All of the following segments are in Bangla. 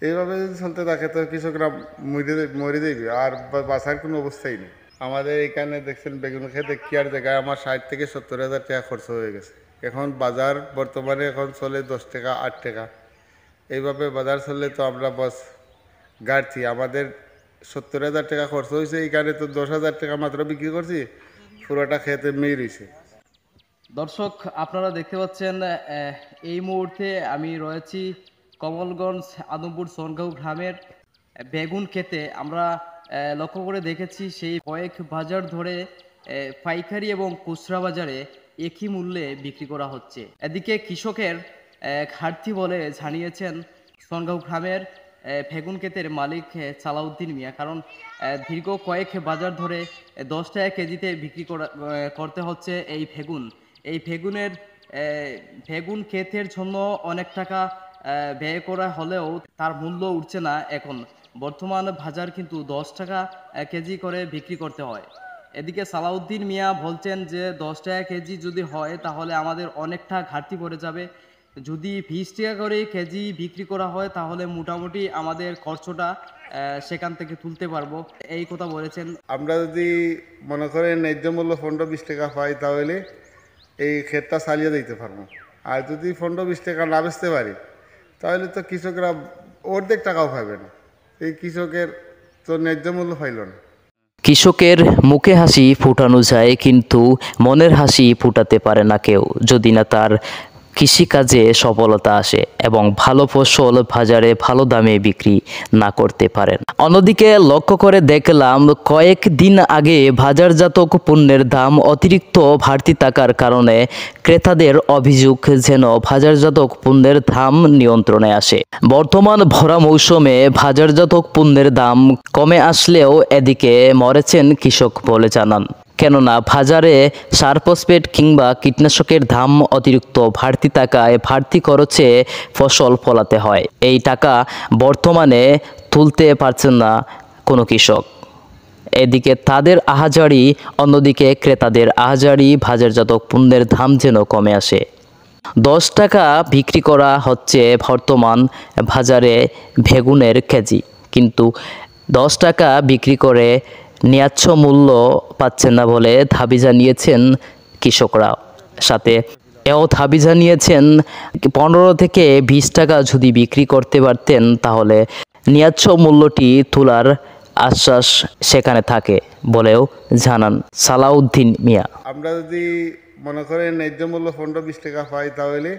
এইভাবে যদি চলতে থাকে তো কৃষকরা মরে যাবে, আর বাঁচার কোনো অবস্থাই নেই। আমাদের এখানে দেখছেন বেগুন খেতে কি আর জায়গায় আমার 60 থেকে 70 হাজার টাকা খরচ হয়ে গেছে। এখন বাজার বর্তমানে এখন চলে 10 টাকা 8 টাকা। এইভাবে বাজার চললে তো আমরা বস গাড়ছি। আমাদের 70 হাজার টাকা খরচ হয়েছে, এইখানে তো 10 হাজার টাকা মাত্র বিক্রি করছি, পুরোটা খেতে মেয়ে রয়েছে। দর্শক, আপনারা দেখতে পাচ্ছেন এই মুহূর্তে আমি রয়েছি কমলগঞ্জ আদমপুর সোনগাঁও গ্রামের বেগুন ক্ষেতে। আমরা লক্ষ্য করে দেখেছি সেই কয়েক বাজার ধরে পাইকারি এবং খুচরা বাজারে একই মূল্যে বিক্রি করা হচ্ছে। এদিকে কৃষকের ঘাটতি বলে জানিয়েছেন সোনগাঁও গ্রামের বেগুন ক্ষেতের মালিক সালাউদ্দিন মিয়া। কারণ দীর্ঘ কয়েক বাজার ধরে 10 টাকা কেজিতে বিক্রি করতে হচ্ছে এই বেগুন। এই বেগুন ক্ষেতের জন্য অনেক টাকা ব্যয় করা হলেও তার মূল্য উঠছে না। এখন বর্তমান বাজার কিন্তু 10 টাকা কেজি করে বিক্রি করতে হয়। এদিকে সালাউদ্দিন মিয়া বলছেন যে 10 টাকা কেজি যদি হয় তাহলে আমাদের অনেকটা ঘাটতি পড়ে যাবে। যদি 20 টাকা করে কেজি বিক্রি করা হয় তাহলে মোটামুটি আমাদের খরচটা সেখান থেকে তুলতে পারবো, এই কথা বলেছেন। আমরা যদি মনে করেন ন্যায্য মূল্য 15-20 টাকা পাই তাহলে এই ক্ষেতটা চালিয়ে দিতে পারবো। আর যদি 15-20 টাকা না বেচতে পারি তাহলে তো কৃষকরা অর্ধেক টাকাও পাবে না। এই কৃষকের তো ন্যায্য মূল্য পাইল না। কৃষকের মুখে হাসি ফোটানো যায়, কিন্তু মনের হাসি ফোটাতে পারে না কেউ, যদি না তার কৃষিকাজে সফলতা আসে এবং ভালো ফসল বাজারে ভালো দামে বিক্রি না করতে পারেন। অন্যদিকে লক্ষ্য করে দেখলাম কয়েক দিন আগে বাজারজাত পণ্যের দাম অতিরিক্ত বাড়তি থাকার কারণে ক্রেতাদের অভিযোগ যেন বাজারজাত পণ্যের দাম নিয়ন্ত্রণে আসে। বর্তমান ভরা মৌসুমে বাজারজাত পণ্যের দাম কমে আসলেও এদিকে মরেছেন কৃষক বলে জানান। কেননা বাজারে সার, ফসফেট কিংবা কীটনাশকের দাম অতিরিক্ত বাড়তি থাকায় বাড়তি খরচে ফসল ফলাতে হয়। এই টাকা বর্তমানে তুলতে পারছেন না কোনো কৃষক। এদিকে তাদের আহাজারি, অন্যদিকে ক্রেতাদের আহাজারি, বাজারজাত পণ্যের দাম যেন কমে আসে। 10 টাকা বিক্রি করা হচ্ছে বর্তমান বাজারে বেগুনের কেজি, কিন্তু 10 টাকা বিক্রি করে ন্যায্য মূল্য পাচ্ছেন না বলে দাবি জানিয়েছেন কৃষকরা। সাথে এও দাবি জানিয়েছেন 15 থেকে 20 টাকা যদি বিক্রি করতে পারতেন তাহলে ন্যায্য মূল্যটি তোলার আশ্বাস সেখানে থাকে বলেও জানান সালাউদ্দিন মিয়া। আমরা যদি মনে করেন ন্যায্য মূল্য 15-20 টাকা পাই তাহলে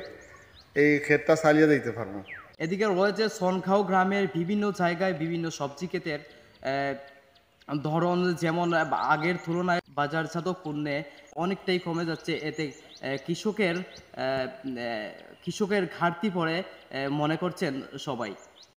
এই ক্ষেতটা চালিয়ে দিতে পারবো। এদিকে রয়েছে সোনগাঁও গ্রামের বিভিন্ন জায়গায় বিভিন্ন সবজি ক্ষেতের ধরন, যেমন আগের তুলনায় বাজারজাত পণ্যে অনেকটাই কমে যাচ্ছে। এতে কৃষকের ঘাটতি পড়ে মনে করছেন সবাই।